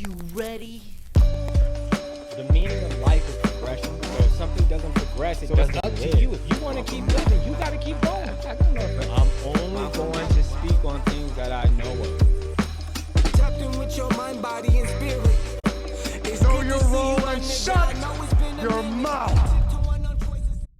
you ready? The meaning of life is progression. So if something doesn't progress, it doesn't live. It's up to you. If you want to keep living, you got to keep going. I'm only going to speak on things that I know of. Tapped in with your mind, body, and spirit. It's Know good your to see role you and in the shut dark. Know it's been a your minute. mouth.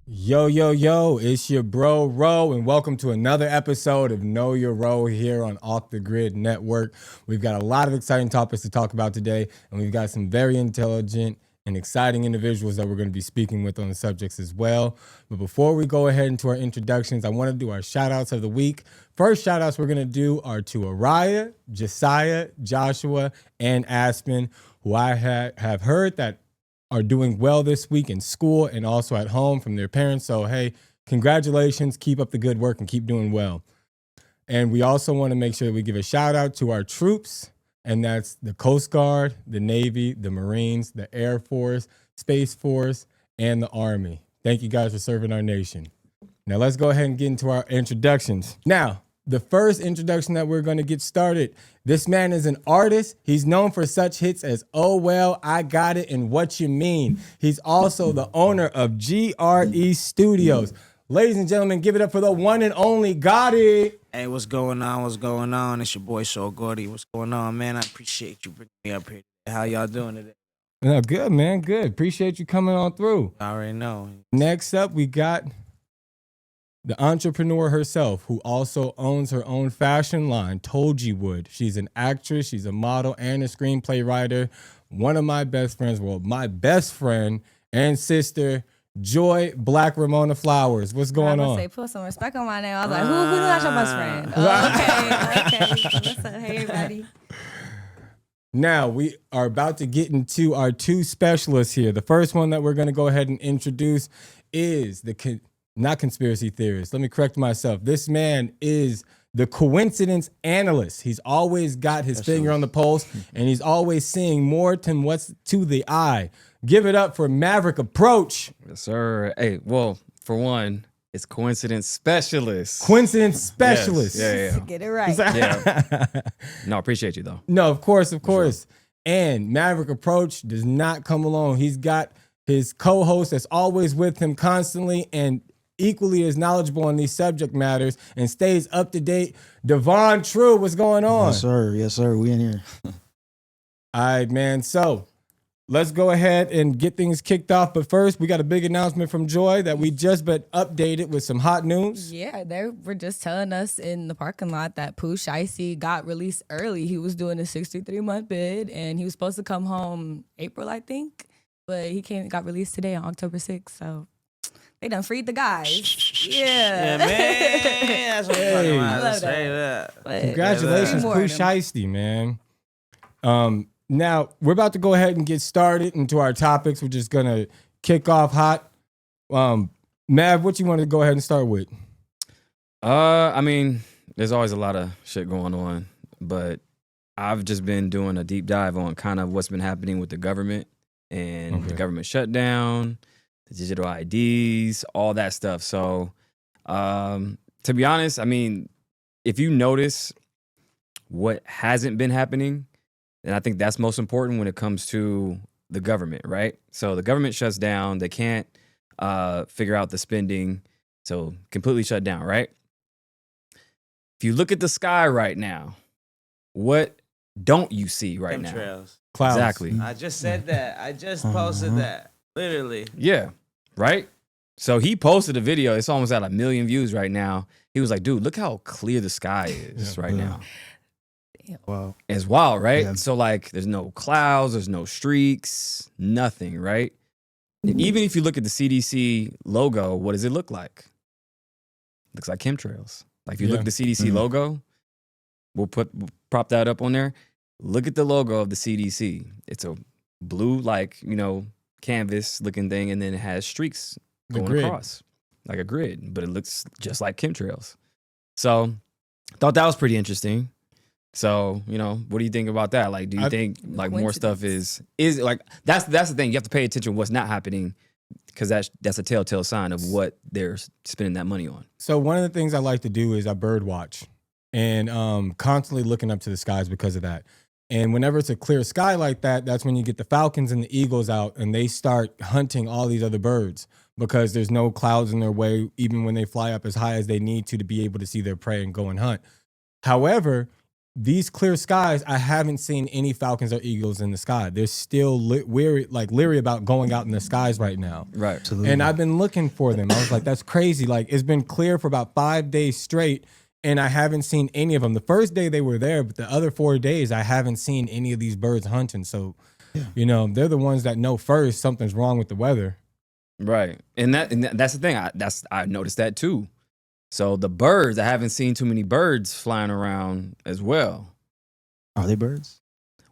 Yo, it's your bro Ro, and welcome to another episode of Know Your Role here on Off the Grid Network. We've got a lot of exciting topics to talk about today, and we've got some very intelligent and exciting individuals that we're going to be speaking with on the subjects as well. But before we go ahead into our introductions, I want to do our shout outs of the week. First shout outs we're going to do are to Araya, Josiah, Joshua, and Aspen, who I have heard that are doing well this week in school and also at home from their parents. So, hey, congratulations. Keep up the good work and keep doing well. And we also want to make sure that we give a shout out to our troops, and that's the Coast Guard, the Navy, the Marines, the Air Force, Space Force, and the Army. Thank you guys for serving our nation. Now, let's go ahead and get into our introductions. Now, the first introduction that we're going to get started. This man is an artist. He's known for such hits as Oh Well, I Got It, and What You Mean. He's also the owner of GRE Studios. Ladies and gentlemen, give it up for the one and only gov't. Hey, what's going on? What's going on? It's your boy, Show Gordy. What's going on, man? I appreciate you bringing me up here. How y'all doing today? No, good, man. Good. Appreciate you coming on through. I already know. Next up, we got the entrepreneur herself, who also owns her own fashion line, Told You Would. She's an actress, she's a model, and a screenplay writer. One of my best friends, well, my best friend and sister, Joy Black Ramona Flowers. What's going on? Say, put some respect on my name. I was like, who got your best friend? Oh, okay. So what's up? Hey, everybody. Now, we are about to get into our two specialists here. The first one that we're going to go ahead and introduce is not conspiracy theorist. Let me correct myself. This man is the coincidence analyst. He's always got his finger on the pulse, and he's always seeing more than what's to the eye. Give it up for Maverick Approach. Yes, sir. Hey, well, for one, it's coincidence specialist. Coincidence specialist. Yes. Yeah. Get it right. Yeah. No, appreciate you though. No, of course. Sure. And Maverick Approach does not come alone. He's got his co-host that's always with him constantly and equally as knowledgeable on these subject matters and stays up to date. Devon True, what's going on? Yes, sir. We in here. All right, man. So let's go ahead and get things kicked off. But first, we got a big announcement from Joy that we just been updated with some hot news. Yeah, they were just telling us in the parking lot that Pooh Shiesty got released early. He was doing a 63-month bid, and he was supposed to come home April, I think. But he got released today on October 6th, so they done freed the guys. Yeah, Yeah. man. That's what I'm talking about. I love Let's that. say that. But Congratulations, more Pooh of them. Shiesty, man. Now, we're about to go ahead and get started into our topics. We're just going to kick off hot. Mav, what you want to go ahead and start with? I mean, there's always a lot of shit going on, but I've just been doing a deep dive on kind of what's been happening with the government and the government shutdown, the digital IDs, all that stuff. So, to be honest, I mean, if you notice what hasn't been happening, and I think that's most important when it comes to the government, right? So the government shuts down. They can't figure out the spending. So completely shut down, right? If you look at the sky right now, what don't you see right now? Chemtrails. Clouds. Exactly. I just said that. I just posted that. Literally. Yeah, right? So he posted a video. It's almost at 1 million views right now. He was like, dude, look how clear the sky is right now. Wow. It's wild, right? Yeah. So like there's no clouds, there's no streaks, nothing, right? And even if you look at the CDC logo, what does it look like? Looks like chemtrails. Like if you look at the CDC logo, we'll prop that up on there. Look at the logo of the CDC. It's a blue, like, canvas looking thing, and then it has streaks going across like a grid, but it looks just like chemtrails. So thought that was pretty interesting. So, what do you think about that? Like, do you think like more stuff is like, that's the thing. You have to pay attention to what's not happening, because that's a telltale sign of what they're spending that money on. So one of the things I like to do is I bird watch and constantly looking up to the skies because of that. And whenever it's a clear sky like that, that's when you get the falcons and the eagles out and they start hunting all these other birds because there's no clouds in their way, even when they fly up as high as they need to be able to see their prey and go and hunt. However, these clear skies, I haven't seen any falcons or eagles in the sky. They're still leery about going out in the skies right now. Right. Absolutely. And I've been looking for them. I was like, that's crazy. Like, it's been clear for about 5 days straight, and I haven't seen any of them. The first day they were there, but the other 4 days, I haven't seen any of these birds hunting. So, you know, they're the ones that know first something's wrong with the weather. Right. And that's the thing. I noticed that too. So the birds, I haven't seen too many birds flying around as well. Are they birds?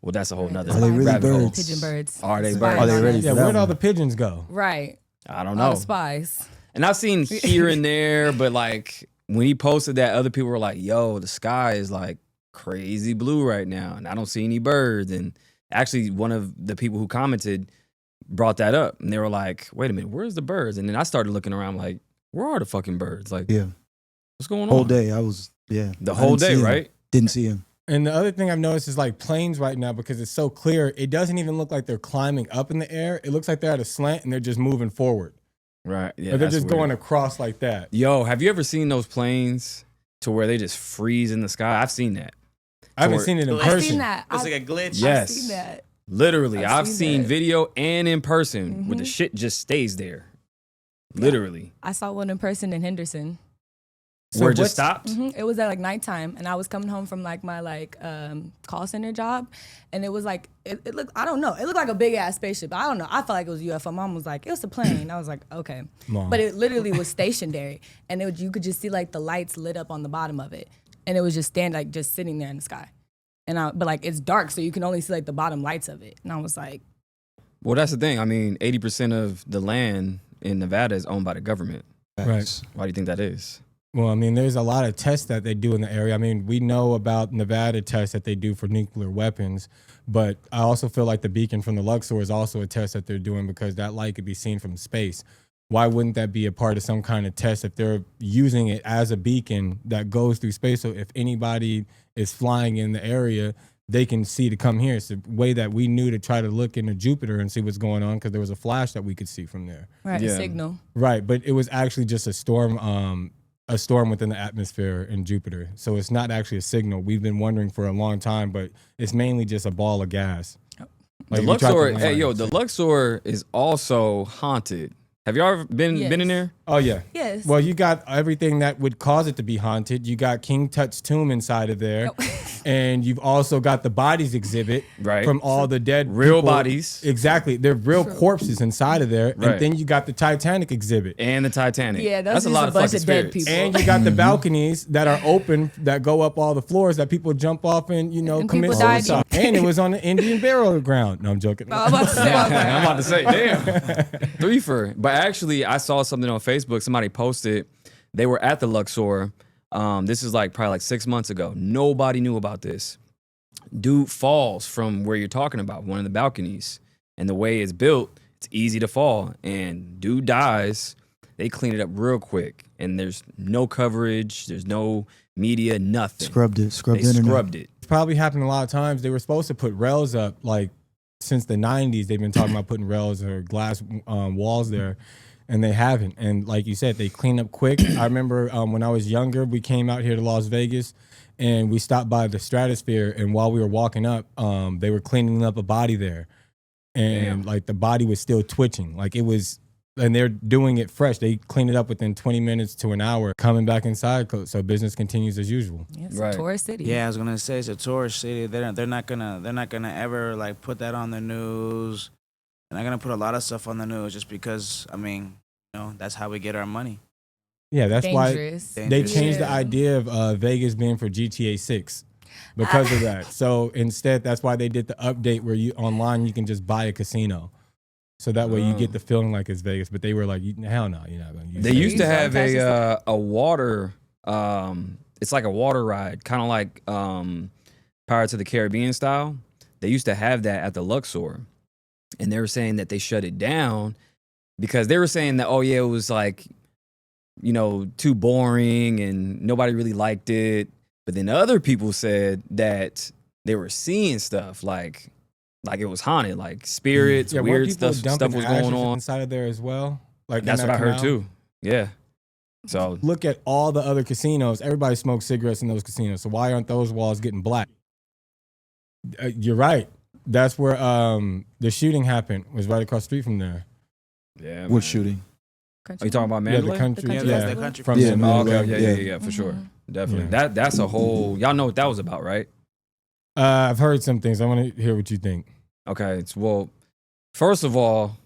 Well, that's a whole nother Are they really rabbit hole. birds? Pigeon birds. Are they Spies birds? Are they on ready us. for Yeah, that where'd all one? the pigeons go? Right. I don't All know. the spies. And I've seen here and there, but like when he posted that, other people were like, yo, the sky is like crazy blue right now. And I don't see any birds. And actually, one of the people who commented brought that up. And they were like, wait a minute, where's the birds? And then I started looking around like, where are the fucking birds? Like, Yeah. what's going on? Whole day. I was, yeah. The I whole didn't see day, him. right? Didn't see him. And the other thing I've noticed is like planes right now, because it's so clear, it doesn't even look like they're climbing up in the air. It looks like they're at a slant and they're just moving forward. Right. Yeah. Or they're that's just weird. going across like that. Yo, have you ever seen those planes to where they just freeze in the sky? I've seen that. I haven't Or- seen it in I've person. seen that. It's like a glitch. Yes. I've seen that. Literally, I've I've seen seen that. video and in person where the shit just stays there. Literally. I saw one in person in Henderson. So where it just what's- stopped? It was at like nighttime, and I was coming home from like my call center job, and it was like it looked, I don't know, it looked like a big ass spaceship. I don't know. I felt like it was a UFO. Mom was like, it was a plane. I was like, okay, Mom. but it literally was stationary, and you could just see like the lights lit up on the bottom of it, and it was just just sitting there in the sky, but like it's dark, so you can only see like the bottom lights of it, and I was like, Well, that's the thing. I mean, 80% of the land in Nevada is owned by the government. Facts. Why do you think that is? Well, I mean, there's a lot of tests that they do in the area. I mean, we know about Nevada tests that they do for nuclear weapons, but I also feel like the beacon from the Luxor is also a test that they're doing because that light could be seen from space. Why wouldn't that be a part of some kind of test if they're using it as a beacon that goes through space? So if anybody is flying in the area, they can see to come here. It's a way that we knew to try to look into Jupiter and see what's going on because there was a flash that we could see from there. right, Yeah. a signal. Right, but it was actually just a storm within the atmosphere in Jupiter. So it's not actually a signal. We've been wondering for a long time, but it's mainly just a ball of gas. The Like, we tried to Luxor, land hey, on yo, it. the Luxor is also haunted. Have y'all ever been in there? Oh yeah. Yes. Well, you got everything that would cause it to be haunted. You got King Tut's tomb inside of there, and you've also got the bodies exhibit Right. from all the dead Real people. bodies. Exactly, they're real corpses inside of there, Right. and then you got the Titanic exhibit. And the Titanic. Yeah, that's that's a just lot a of bunch fucking of dead spirits. people. And you got the balconies that are open that go up all the floors that people jump off and And commit people died. suicide. And it was on the Indian burial ground. No, I'm joking. I was about to say, I was like, I'm about to say, damn. Threefer. But actually, I saw something on Facebook. Somebody posted they were at the Luxor. This is like probably like 6 months ago. Nobody knew about this. Dude falls from where you're talking about, one of the balconies. And the way it's built, it's easy to fall. And dude dies. They clean it up real quick. And there's no coverage. There's no media, nothing. Scrubbed it. Scrubbed They the internet. scrubbed it. It's probably happened a lot of times. They were supposed to put rails up like since the 90s. They've been talking about putting rails or glass walls there. And they haven't. And like you said, they clean up quick. I remember when I was younger, we came out here to Las Vegas and we stopped by the Stratosphere. And while we were walking up, they were cleaning up a body there. And like the body was still twitching. Like it was, and they're doing it fresh. They clean it up within 20 minutes to an hour, coming back inside. So business continues as usual. yeah, it's Right. a tourist city. Yeah, I was gonna say it's a tourist city. They're not gonna ever like put that on the news. They're not gonna put a lot of stuff on the news just because that's how we get our money. Yeah, that's why Dangerous. they changed the Yeah. idea of Vegas being for GTA 6 because of that. So instead, that's why they did the update where you online you can just buy a casino. So that way you get the feeling like it's Vegas. But they were like, hell no, you're not going to use They it. used to Use have some a water. It's like a water ride, kind of like Pirates of the Caribbean style. They used to have that at the Luxor, and they were saying that they shut it down because they were saying that it was like too boring and nobody really liked it. But then other people said that they were seeing stuff like it was haunted, like spirits, weren't weird people stuff dumping was going ashes on. inside of there as well. Like That's in what that I heard canal? too. Yeah. So Look at all the other casinos. Everybody smokes cigarettes in those casinos. So why aren't those walls getting black? You're right. That's where the shooting happened. Was right across the street from there. yeah. What man. shooting? Are you talking about Yeah, Mandalay? the country. The Yeah, country the country from Yeah, there. man. Oh, okay. Yeah. Yeah, for sure. Definitely. Yeah. That's a whole. Y'all know what that was about, right? I've heard some things. I want to hear what you think. Okay. Well, first of all,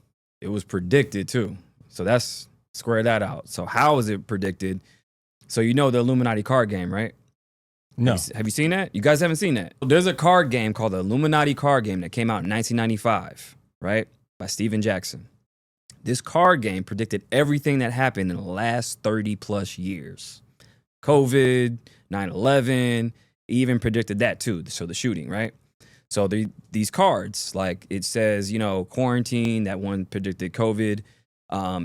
it was predicted too. So that's square that out. So how is it predicted? So you know the Illuminati card game, right? No. Have you seen that? You guys haven't seen that? There's a card game called the Illuminati card game that came out in 1995, right? By Steven Jackson. This card game predicted everything that happened in the last 30 plus years. COVID, 9/11, even predicted that too. So the shooting, right? So these cards, like it says, quarantine, that one predicted COVID.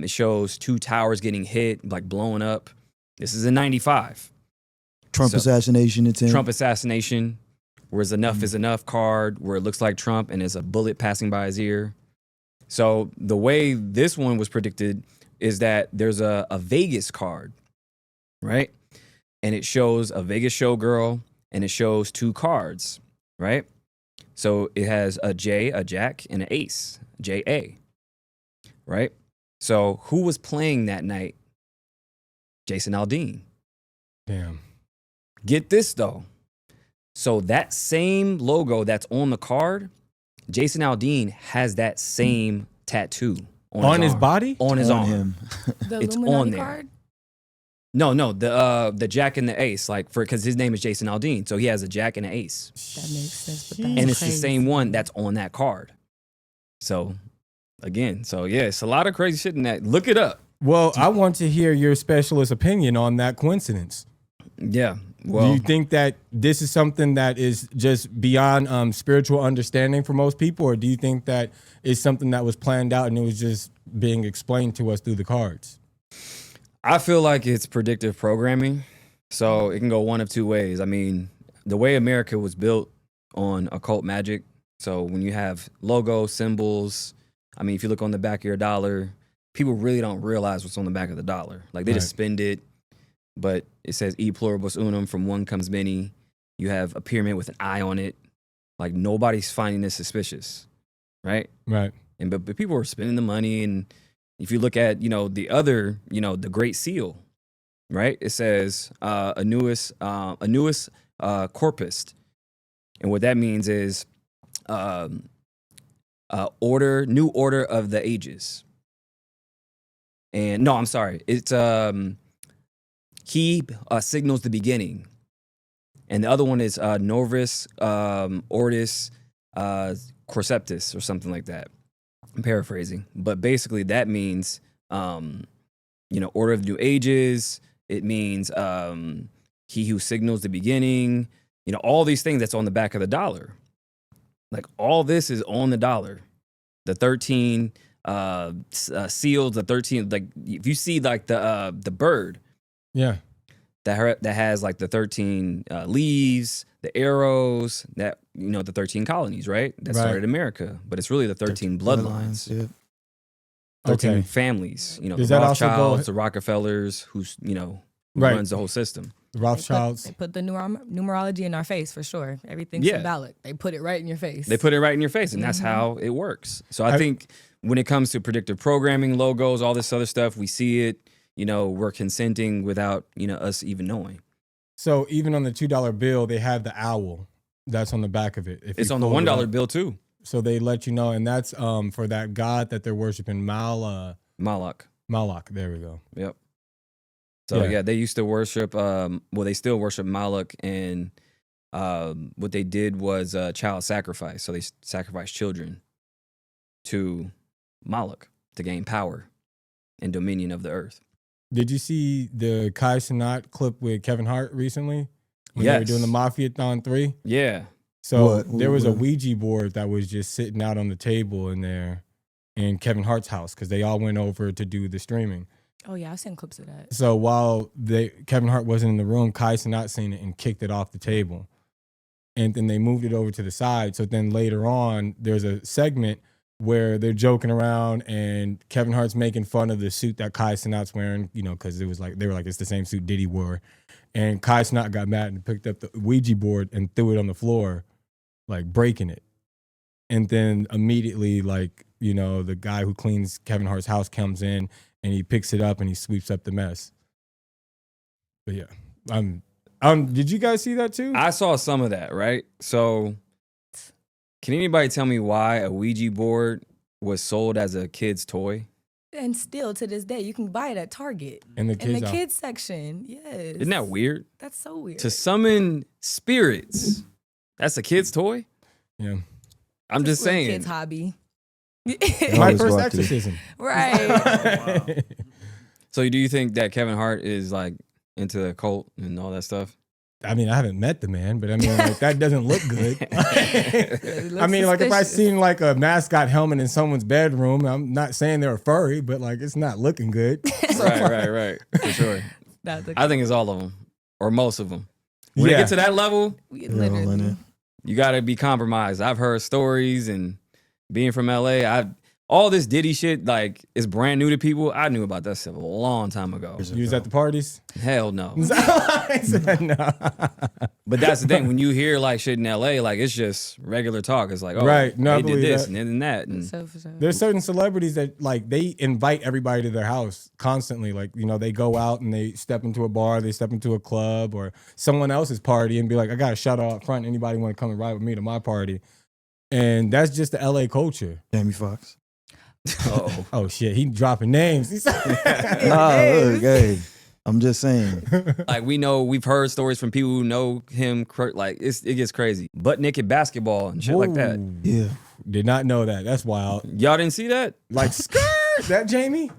It shows 2 towers getting hit, like blowing up. This is in 95. Trump assassination attempt. Trump assassination, where's enough is enough card, where it looks like Trump and there's a bullet passing by his ear. So the way this one was predicted is that there's a Vegas card, right? And it shows a Vegas showgirl and it shows 2 cards, right? So it has a J, a Jack, and an Ace, J-A, right? So who was playing that night? Jason Aldean. Damn. Get this though. So that same logo that's on the card, Jason Aldean has that same tattoo On his arm. body? On his arm. him. The It's Illuminati on there. card? No, the Jack and the Ace, because his name is Jason Aldean, so he has a Jack and an Ace, That makes sense. But and that's it's the crazy. same one that's on that card. So, again, yeah, it's a lot of crazy shit in that. Look it up. Well, I want to hear your specialist opinion on that coincidence. Yeah. Do Well, you think that this is something that is just beyond spiritual understanding for most people, or do you think that it's something that was planned out and it was just being explained to us through the cards? I feel like it's predictive programming, so it can go one of two ways. I mean, the way America was built on occult magic. So when you have logos, symbols, I mean, if you look on the back of your dollar, people really don't realize what's on the back of the dollar. Like they just spend it, but it says e pluribus unum, from one comes many. You have a pyramid with an eye on it. Like nobody's finding this suspicious, right? Right. And but people are spending the money. And if you look at, the other, the Great Seal, right? It says annuus corpus. And what that means is new order of the ages. And no, I'm sorry. It's he signals the beginning. And the other one is Norvis Ortis Corceptus or something like that. I'm paraphrasing. But basically that means, order of new ages. It means he who signals the beginning. All these things that's on the back of the dollar. Like all this is on the dollar. The 13 seals, the 13, like if you see like the bird. Yeah. That has like the 13 leaves, the arrows, that the 13 colonies, right? That started America, but it's really the 13 bloodlines, Yeah. 13 Okay. families. The Does that also go- Rothschilds, the Rockefellers, who Right. runs the whole system. Rothschilds. They put the numerology in our face for sure. Everything's Yeah. symbolic. They put it right in your face. They put it right in your face, and that's how it works. So I think when it comes to predictive programming, logos, all this other stuff, we see it. We're consenting without us even knowing. So even on the $2 bill, they have the owl that's on the back of it. If It's you on the fold it $1 up. bill too. So they let you know, and that's for that god that they're worshiping, Moloch. Moloch. There we go. Yep. So Yeah. yeah, they used to worship. They still worship Moloch, and what they did was child sacrifice. So they sacrificed children to Moloch to gain power and dominion of the earth. Did you see the Kai Cenat clip with Kevin Hart recently? When they were Yes. doing the Mafia-thon 3? Yeah. So What? there was a What? Ouija board that was just sitting out on the table in there in Kevin Hart's house because they all went over to do the streaming. Oh yeah, I've seen clips of that. So while Kevin Hart wasn't in the room, Kai Cenat seen it and kicked it off the table. and then they moved it over to the side. So then later on, there's a segment where they're joking around and Kevin Hart's making fun of the suit that Kai Cenat's wearing, you know, because it was like, they were like, it's the same suit Diddy wore. And Kai Cenat got mad and picked up the Ouija board and threw it on the floor, like breaking it. And then immediately, like, you know, the guy who cleans Kevin Hart's house comes in and he picks it up and he sweeps up the mess. But yeah, did you guys see that too? I saw some of that, right? So can anybody tell me why a Ouija board was sold as a kid's toy? And still to this day, you can buy it at Target. In the kids section. Yes. Isn't that weird? That's so weird. To summon spirits, that's a kid's toy? Yeah. I'm just saying. Kid's hobby. My first exorcism. Right. So do you think that Kevin Hart is like into the cult and all that stuff? I mean, I haven't met the man, but I mean, like, that doesn't look good. I mean, like, if I seen like a mascot helmet in someone's bedroom, I'm not saying they're a furry, but like, it's not looking good. Right. For sure. I think it's all of them or most of them. When they get to that level, Literally. you got to be compromised. I've heard stories, and being from LA, all this Diddy shit, like, is brand new to people. I knew about that stuff a long time ago. You was at the parties? Hell no. I said no. But that's the thing. When you hear like shit in LA, like, it's just regular talk. It's like, oh, right. No, they did this and then that. And there's certain celebrities that like they invite everybody to their house constantly. Like, you know, they go out and they step into a bar, they step into a club or someone else's party and be like, I got a shout out up front. Anybody want to come and ride with me to my party? And that's just the LA culture. Jamie Foxx. Oh shit, he dropping names. Look, hey, I'm just saying. Like, we've heard stories from people who know him. Like, it gets crazy. Butt naked basketball and shit like that. Yeah. Did not know that. That's wild. Y'all didn't see that? Like, skirt, that Jamie?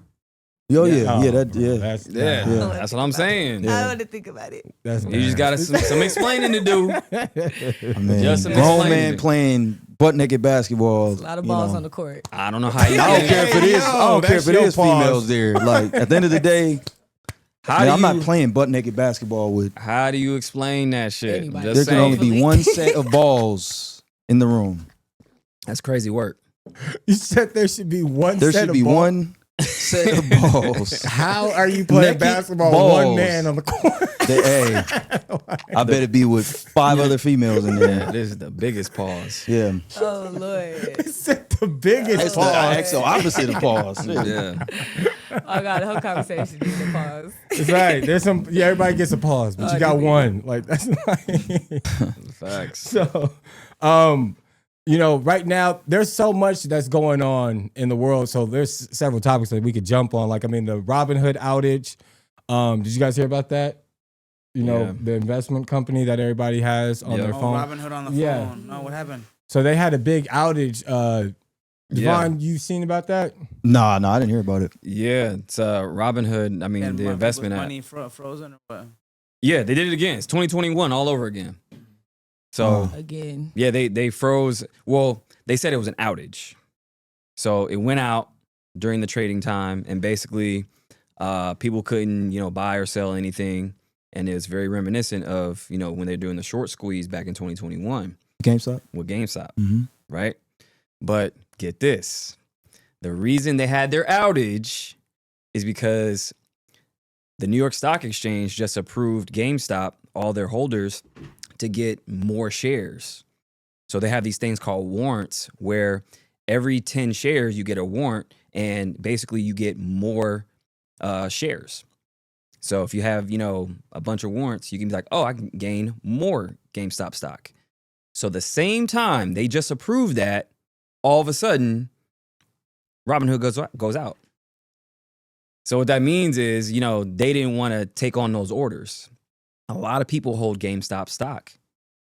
That's what I'm saying. I want to think about it. You just got some explaining to do. I mean, Just some grown explaining. man playing butt naked basketball. A lot of balls on the court. I don't know how you. I don't care if it is. I don't care if it is females there. Like, at the end of the day, I'm not playing butt naked basketball with. How do you explain that shit? Anybody. Just There can saying. only be one set of balls in the room. That's crazy work. You said there should be one There set should of be balls? one set of balls. How are you playing Naked basketball balls. with one man on the court? Hey, I bet it be with 5 other females in Yeah, there. this is the biggest pause. Yeah. Oh, Lord. He said the biggest It's the pause. actual opposite of pause. Yeah. Oh, God, the whole conversation needs a pause. That's right. There's some. Yeah, everybody gets a pause, but you got one. Like, that's like. Facts. So, you know, right now there's so much that's going on in the world. So there's several topics that we could jump on. Like, I mean, the Robinhood outage. Did you guys hear about that? You know, the investment company that everybody has on their phone. Robinhood on the phone. No, what happened? So they had a big outage. Devon, you seen about that? No, I didn't hear about it. Yeah, it's Robinhood. I mean, the investment app. Money frozen or what? Yeah, they did it again. It's 2021 all over again. So Again. yeah, they froze. Well, they said it was an outage. So it went out during the trading time, and basically people couldn't, buy or sell anything. And it was very reminiscent of, when they're doing the short squeeze back in 2021. GameStop? With GameStop, Mm-hmm. right? But get this. The reason they had their outage is because the New York Stock Exchange just approved GameStop, all their holders, to get more shares. So they have these things called warrants where every 10 shares you get a warrant, and basically you get more shares. So if you have, a bunch of warrants, you can be like, oh, I can gain more GameStop stock. So the same time they just approved that, all of a sudden, Robinhood goes out. So what that means is, they didn't want to take on those orders. A lot of people hold GameStop stock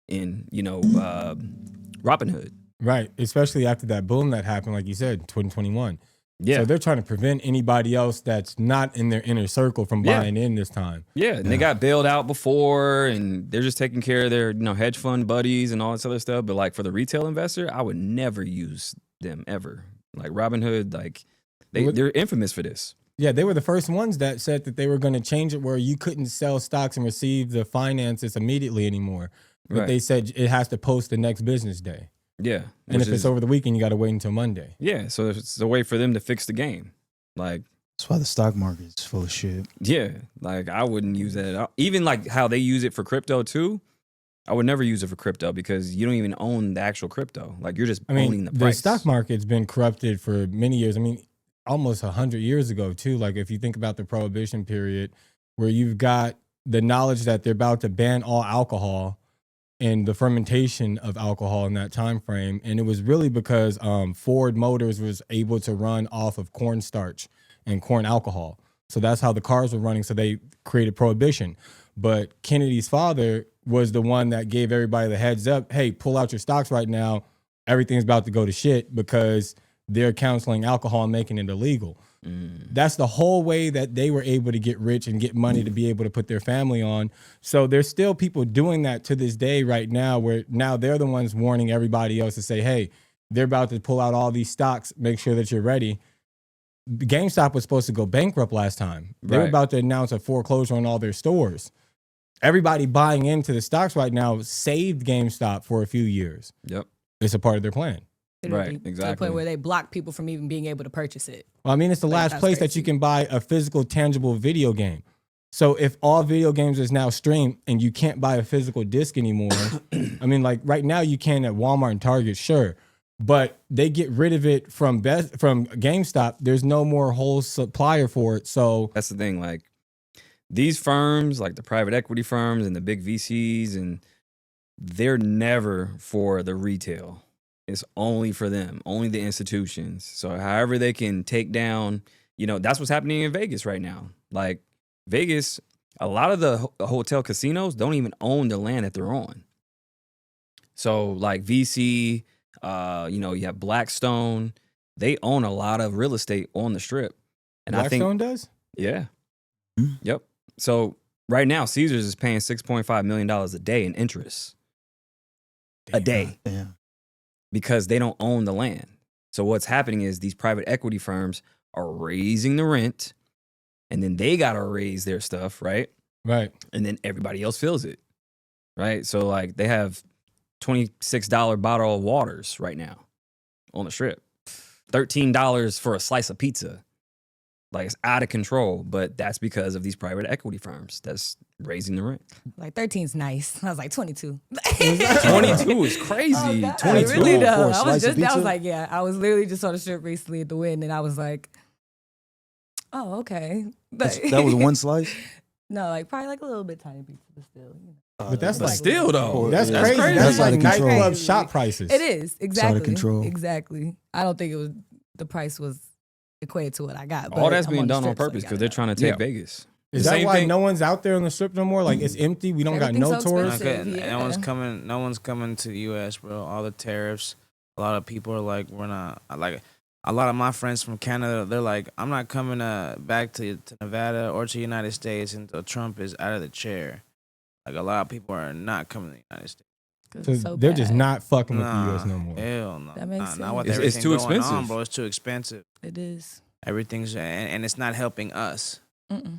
in, Robinhood. Right, especially after that boom that happened, like you said, 2021. Yeah. So they're trying to prevent anybody else that's not in their inner circle from buying in this time. Yeah, and they got bailed out before, and they're just taking care of their, hedge fund buddies and all this other stuff. But like for the retail investor, I would never use them ever. Like Robinhood, like they're infamous for this. Yeah, they were the first ones that said that they were going to change it where you couldn't sell stocks and receive the finances immediately anymore. but Right. they said it has to post the next business day. Yeah. And if it's over the weekend, you got to wait until Monday. Yeah, so it's a way for them to fix the game. Like, That's why the stock market is full of shit. yeah, like I wouldn't use that. Even like how they use it for crypto too. I would never use it for crypto because you don't even own the actual crypto. Like you're just owning the price. The stock market's been corrupted for many years. I mean, almost 100 years ago too. Like if you think about the prohibition period where you've got the knowledge that they're about to ban all alcohol and the fermentation of alcohol in that time frame. And it was really because Ford Motors was able to run off of cornstarch and corn alcohol. So that's how the cars were running. So they created prohibition. But Kennedy's father was the one that gave everybody the heads up. Hey, pull out your stocks right now. Everything's about to go to shit because they're counseling alcohol and making it illegal. That's the whole way that they were able to get rich and get money to be able to put their family on. So there's still people doing that to this day right now, where now they're the ones warning everybody else to say, hey, they're about to pull out all these stocks. Make sure that you're ready. GameStop was supposed to go bankrupt last time. They were about to announce a foreclosure on all their stores. Everybody buying into the stocks right now saved GameStop for a few years. Yep. It's a part of their plan. Right, To the exactly. point where they block people from even being able to purchase it. Well, I mean, it's the last that's place that crazy. you can buy a physical, tangible video game. So if all video games is now streamed and you can't buy a physical disc anymore, I mean, like right now you can at Walmart and Target, sure, but they get rid of it from GameStop. There's no more whole supplier for it. So That's the thing. Like these firms, like the private equity firms and the big VCs, and they're never for the retail. It's only for them, only the institutions. So however they can take down, that's what's happening in Vegas right now. Like Vegas, a lot of the hotel casinos don't even own the land that they're on. So like VC, you have Blackstone, they own a lot of real estate on the Strip. And Blackstone does? Yeah. Yep. So right now, Caesars is paying $6.5 million a day in interest. A day. Damn. Because they don't own the land. So what's happening is these private equity firms are raising the rent, and then they got to raise their stuff, right? Right. And then everybody else feels it, right? So like they have $26 bottle of waters right now on the Strip. $13 for a slice of pizza. Like it's out of control, but that's because of these private equity firms that's raising the rent. Like 13's nice. I was like 22. 22 is crazy. Oh, God, 22 really though. for a I slice was of just, I pizza? was like, yeah. I was literally just on the Strip recently at the Win, and I was like, oh, okay. But That was one slice? no, like probably like a little bit tiny pizza, but still. But that's But like, still though, that's Yeah. crazy. crazy. That's That's out like of control. nightclub Crazy. shop prices. It is exactly control. Exactly. I don't think it was the price was equated to what I got. But all that's I'm being on the done on Strip, so purpose you because they're gotta trying to take Yeah. Vegas. Is The that same why thing- no one's out there on the Strip no more? Like it's empty. We don't got no Everything's so tourists. expensive. No one's coming. No one's coming to the U.S., bro. All the tariffs. A lot of people are like, we're not. Like, a lot of my friends from Canada, they're like, I'm not coming back to Nevada or to the United States until Trump is out of the chair. Like a lot of people are not coming to the United States. 'Cause So it's so they're just bad. not fucking with the Nah, U.S. no more. Hell no. That makes Not with sense. It's everything too going expensive. on, bro. It's too expensive. It is. Everything's and it's not helping us.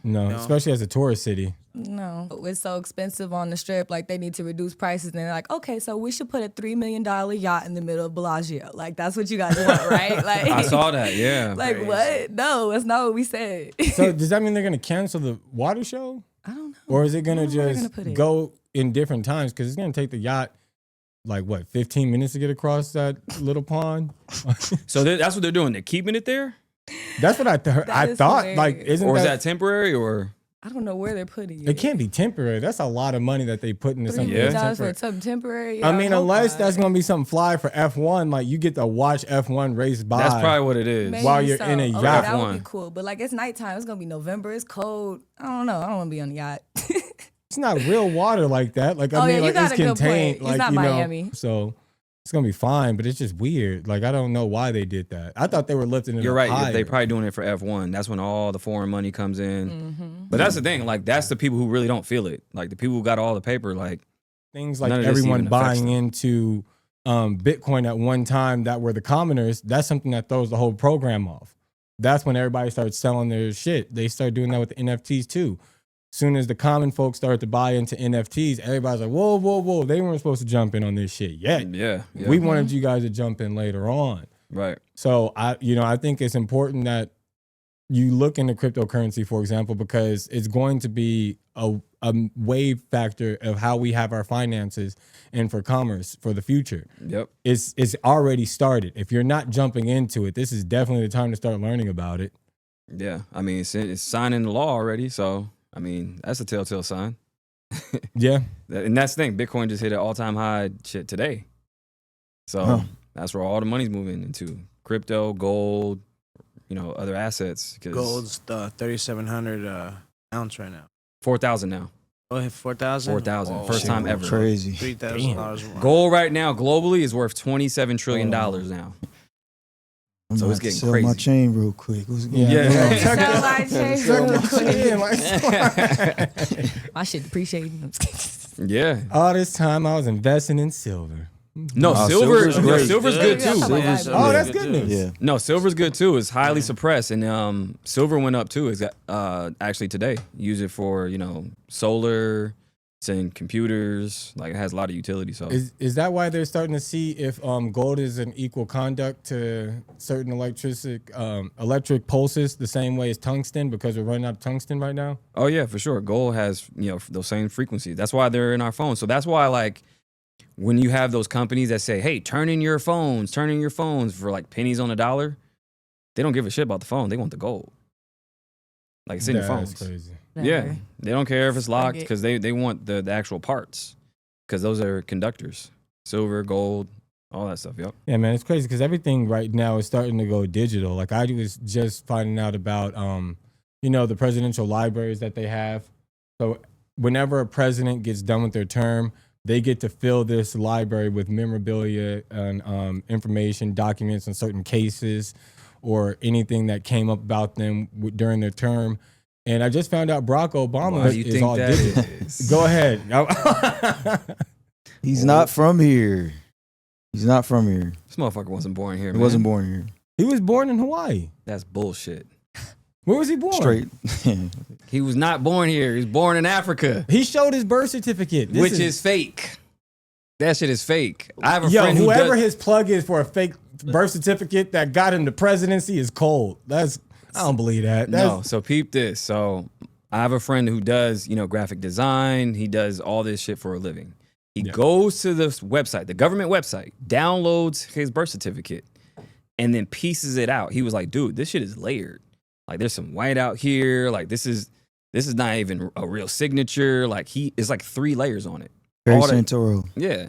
No, No. especially as a tourist city. No, it's so expensive on the Strip. Like they need to reduce prices, and they're like, okay, so we should put a $3 million yacht in the middle of Bellagio. Like that's what you guys want, right? Like I saw that. Yeah. Like Crazy. what? No, that's not what we said. So does that mean they're going to cancel the water show? I don't know. Or is it going to I don't know where they're just gonna put it. go in different times? Because it's going to take the yacht like what, 15 minutes to get across that little pond? So that's what they're doing. They're keeping it there, That's what I That I is thought. hilarious. Like, isn't or is that that temporary? Or I don't know where they're putting it. it can't be temporary. That's a lot of money that they put into $3 something. million that's for temporary. something temporary. I Yeah, mean, hope unless not. that's going to be something fly for F1, like you get to watch F1 race by. that's probably what it is. Maybe while you're so. in a Okay, yacht. that would F1. be cool. But like it's nighttime. It's gonna be November. It's cold. I don't know. I don't want to be on the yacht. It's not real water like that. Like I Oh, mean, yeah, you like got it's a good contained. point. It's Like not you know, Miami. so it's gonna be fine. But it's just weird. Like I don't know why they did that. I thought they were lifting it. You're up right. higher. They're probably doing it for F1. That's when all the foreign money comes in. Mm-hmm. But that's the thing. Like that's the people who really don't feel it. Like the people who got all the paper. Like Things like None of this everyone even affects buying them. into Bitcoin at one time that were the commoners. That's something that throws the whole program off. That's when everybody starts selling their shit. They start doing that with the NFTs too. soon as the common folks started to buy into NFTs, everybody's like, whoa, whoa, whoa, they weren't supposed to jump in on this shit yet. Yeah. We wanted you guys to jump in later on. Right. So I think it's important that you look into cryptocurrency, for example, because it's going to be a wave factor of how we have our finances and for commerce for the future. Yep. It's already started. If you're not jumping into it, this is definitely the time to start learning about it. Yeah. I mean, it's signed into law already. So, I mean, that's a telltale sign. Yeah. And that's the thing. Bitcoin just hit an all-time high shit today. So that's where all the money's moving into. Crypto, gold, other assets. Gold's 3,700 ounce right now. 4,000 now. Oh, 4,000? 4,000. First time ever. Crazy. $3,000. Gold right now globally is worth $27 trillion now. I'm So about it's to getting sell crazy. my chain real quick. What's going Yeah. on? Sell my chain real Yeah. My shit depreciating. Yeah. All this time I was investing in silver. No, silver's great. silver's good too. Silver's Oh, that's good news. Yeah. No, silver's good too. It's highly suppressed, and silver went up too. It's actually today. Use it for solar, it's in computers. Like it has a lot of utility. So Is that why they're starting to see if gold is an equal conduct to certain electric pulses the same way as tungsten, because we're running out of tungsten right now? oh yeah, for sure. Gold has those same frequencies. That's why they're in our phones. So that's why when you have those companies that say, hey, turn in your phones for like pennies on a dollar, they don't give a shit about the phone. They want the gold. Like it's in your phones. That's crazy. Yeah. They don't care if it's locked Like it. because they want the actual parts because those are conductors. Silver, gold, all that stuff. Yep. Yeah, man, it's crazy because everything right now is starting to go digital. Like I was just finding out about, the presidential libraries that they have. So whenever a president gets done with their term, they get to fill this library with memorabilia and information, documents on certain cases or anything that came up about them during their term. And I just found out Barack Obama Why do you is think all that digital. is? Go ahead. He's not from here. He's not from here. This motherfucker wasn't born here, He man. wasn't born here. He was born in Hawaii. That's bullshit. Where was he born? Straight. He was not born here. He was born in Africa, He showed his birth certificate. which is fake. That shit is fake. I have a Yo, friend who whoever does, his plug is for a fake birth certificate that got him the presidency is cold. I don't believe that. No, so peep this. So I have a friend who does, graphic design. He does all this shit for a living. He goes to the website, the government website, downloads his birth certificate, and then pieces it out. He was like, dude, this shit is layered. Like there's some white out here. Like this is not even a real signature. Like it's like 3 layers on it. Barry All that- Santoro. Yeah.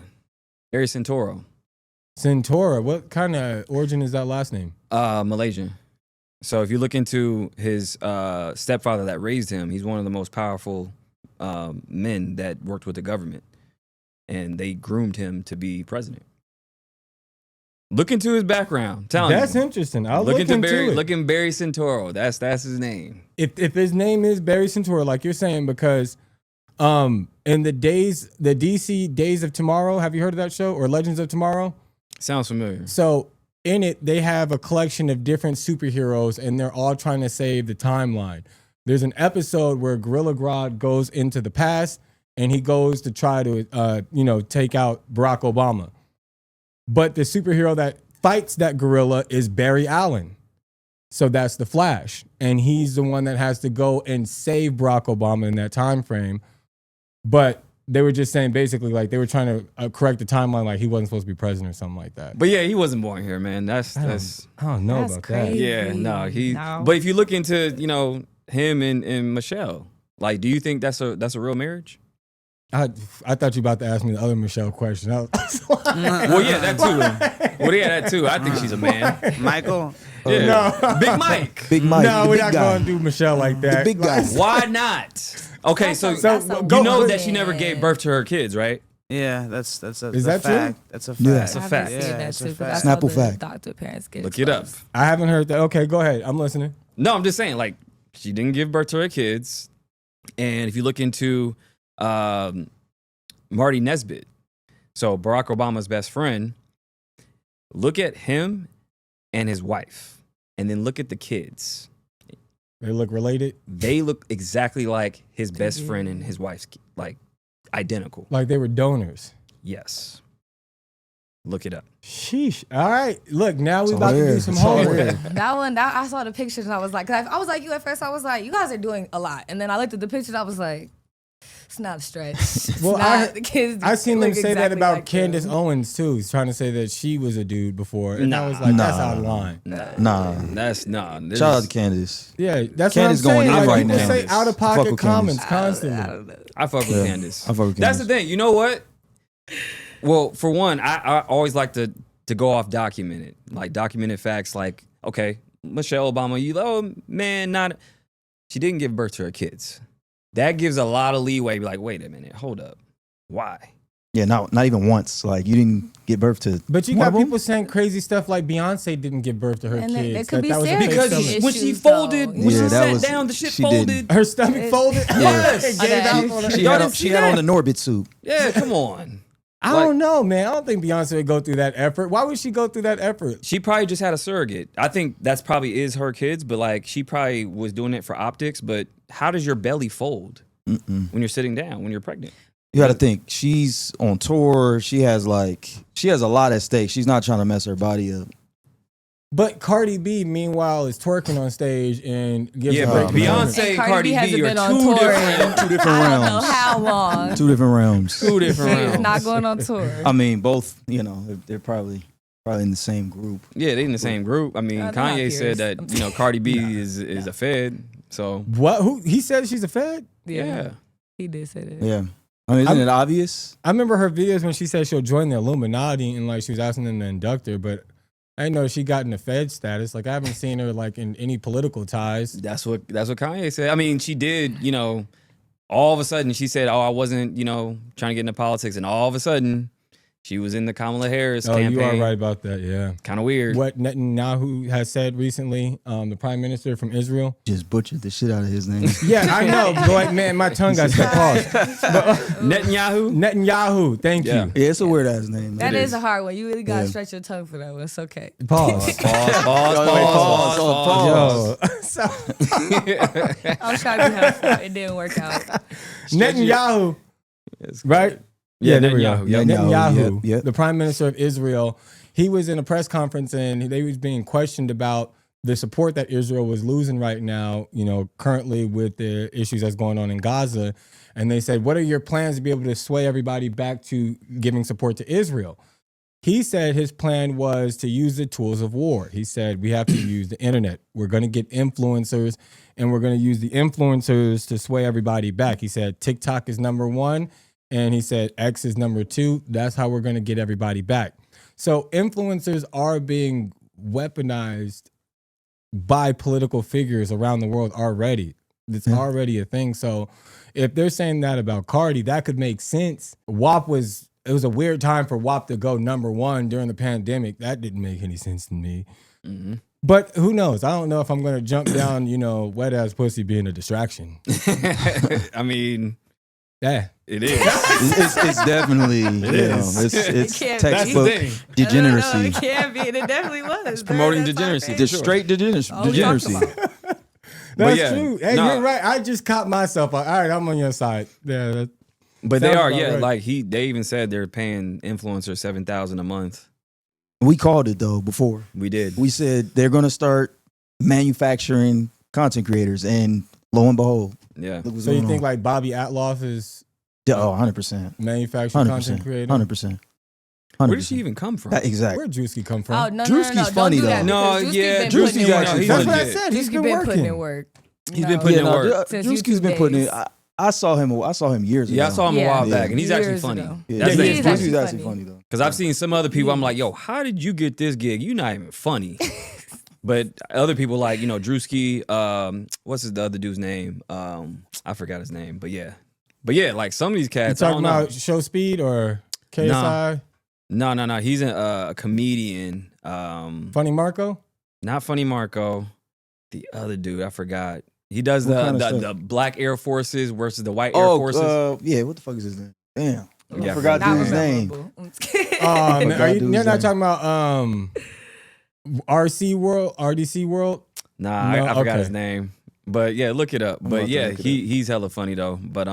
Barry Santoro. Centaura. What kind of origin is that last name? Malaysian. So if you look into his stepfather that raised him, he's one of the most powerful men that worked with the government. And they groomed him to be president. Look into his background. That's interesting. I'll look into it. Look in Barry Santoro. That's his name. If his name is Barry Centaura, like you're saying, because in the DC Days of Tomorrow, have you heard of that show, or Legends of Tomorrow? Sounds familiar. So in it, they have a collection of different superheroes, and they're all trying to save the timeline. There's an episode where Gorilla Grodd goes into the past, and he goes to try to, take out Barack Obama. But the superhero that fights that gorilla is Barry Allen. So that's the Flash. And he's the one that has to go and save Barack Obama in that time frame. But they were just saying basically like they were trying to correct the timeline, like he wasn't supposed to be president or something like that. But yeah, he wasn't born here, man. I don't know That's about crazy. Yeah, no. No. But if you look into, him and Michelle, like, do you think that's a real marriage? that. I thought you were about to ask me the other Michelle question. Well, yeah, that too. Well, yeah, that too. I think she's a man. Michael? Yeah. No. Big Mike. Big Mike. No, the we're big not guy. going to do Michelle like that. The big guy. Why not? Okay, so That's a you know woman. that she never gave birth to her kids, right? Yeah, that's a Is that true? fact. That's a fact. Yeah. That's a I fact. haven't seen Yeah, that it's a too, 'cause fact. that's how Snapple the fact. doctor parents get Look it up. exposed. I haven't heard that. Okay, go ahead. I'm listening. No, I'm just saying, like, she didn't give birth to her kids. And if you look into Marty Nesbitt, so Barack Obama's best friend, look at him and his wife, and then look at the kids. They look related? They look exactly like his best friend and his wife's, like, identical. Like they were donors. Yes. Look it up. Sheesh. All right. Look, now we about to do some homework. That I saw the pictures and I was like, I was like you at first. I was like, you guys are doing a lot. And then I looked at the pictures. I was like, it's not a stretch. Well, I seen them say that exactly about like Candace them. Owens too. He's trying to say that she was a dude before, and I was like, Nah. that's out of line. That's nah. Shout out to Candace. Yeah, that's Candace what I'm going saying. in Like, right people now. say out of Fuck pocket with comments Candace. constantly. I fuck with Candace. I fuck with That's Candace. the thing. You know what? Well, for one, I always like to go off documented, like documented facts. Like, okay, Michelle Obama, she didn't give birth to her kids. That gives a lot of leeway. Be like, wait a minute, hold up, why? Yeah, not even once. Like you didn't give birth to. But you one got of them? people saying crazy stuff like Beyonce didn't give birth to her And kids. there could be that was a serious big Because stomach. when she issues, folded, though. when Yeah, she that sat was- down, the shit she folded. didn't. Her stomach folded. Yes. Gave Okay. out on her. She Y'all had, didn't she see had on that? the Norbit suit. Yeah, come on. I don't know, man. I don't think Beyonce would go through that effort. Why would she go through that effort? She probably just had a surrogate. I think that's probably is her kids, but like she probably was doing it for optics. But how does your belly fold when you're sitting down, when you're pregnant? You got to think she's on tour. She has a lot at stake. She's not trying to mess her body up. But Cardi B, meanwhile, is twerking on stage and gives Yeah, a but break. Beyonce and Cardi B hasn't are been on two tour different- in Two different I don't know realms. how long. Two different realms. Two different She's rounds. not going on tour. I mean, both. You know, they're probably in the same group. Yeah, they in the same group. I mean, they're not Kanye said peers. that Cardi B is a Fed. So What? Who? He said she's a Fed? yeah. He did say that. Yeah. I mean, isn't it obvious? I remember her videos when she said she'll join the Illuminati and like she was asking them to induct her, but I didn't know she got in the Fed status. Like I haven't seen her like in any political ties. That's what Kanye said. I mean, she did, all of a sudden she said, "Oh, I wasn't, trying to get into politics," and all of a sudden she was in the Kamala Harris campaign. You are right about that. Yeah. Kind of weird. What Netanyahu has said recently, the prime minister from Israel. Just butchered the shit out of his name. Yeah, I know. Boy, man, my tongue got stuck. Pause. Netanyahu. Netanyahu. Thank Yeah. you. Yeah, it's a weird ass name. That It is is. a hard one. You really gotta Yeah. stretch your tongue for that one. It's okay. Pause. Pause. Yo. So, I was trying to be helpful. It didn't work out. Netanyahu. It's Right? Yeah, there we go. Netanyahu. Yeah, Yep. Netanyahu, Yep. the prime minister of Israel, he was in a press conference and they was being questioned about the support that Israel was losing right now, currently with the issues that's going on in Gaza. And they said, what are your plans to be able to sway everybody back to giving support to Israel? He said his plan was to use the tools of war. He said, we have to use the internet. We're going to get influencers and we're going to use the influencers to sway everybody back. He said, TikTok is number one. And he said, X is number two. That's how we're going to get everybody back. So influencers are being weaponized by political figures around the world already. It's already a thing. So if they're saying that about Cardi, that could make sense. It was a weird time for WAP to go number one during the pandemic. That didn't make any sense to me. Mm-hmm. But who knows? I don't know if I'm going to jump down, wet ass pussy being a distraction. I mean, Yeah. it is. It's definitely, it's can't be. textbook That's the thing. degeneracy. It can't be. And it definitely was. It's promoting degeneracy. Just straight degeneracy. That's yeah, true. Hey, nah. you're right. I just caught myself. All right, I'm on your side. Yeah. But they Sounds are, about yeah. right. Like they even said they're paying influencers $7,000 a month. We called it though before. We did. We said they're gonna start manufacturing content creators, and lo and behold, Yeah. look what's So you going think on. like Bobby Atloff is 100%, manufacturing content 100%, creator? 100%. Where did she even come from? Exactly. Where'd Drewski come from? Oh, no, Drewski's no. funny, Don't do that. though. because No, Drewski's yeah, been Drewski's putting in actually work. That's funny. what I said. He's Drewski been been working. putting in work. He's been putting in no, work. Since Drewski's YouTube been putting in. days. I saw him years ago. Yeah, I saw him a while Yeah. back, and he's actually Years funny. ago. Yeah, That's the He's thing. actually Drewski's actually funny. funny though. Because I've seen some other people, I'm like, yo, how did you get this gig? You're not even funny. But other people like, Drewski, what's the other dude's name? I forgot his name, but yeah. Like some of these You cats, I talking don't know. about Show Speed or KSI? No. He's a comedian. Funny Marco? Not Funny Marco. The other dude, I forgot. He does What kind of the stuff? black Air Forces versus the white Air Forces. Yeah. What the fuck is his name? Damn, Yeah, I forgot Not dude's name. memorable. I'm just kidding. Man, Forgot are you, dude's you're not name. talking about RDC World? Nah, No, I forgot okay. his name. But yeah, look it up. I'm But about to yeah, look it he's hella funny though. But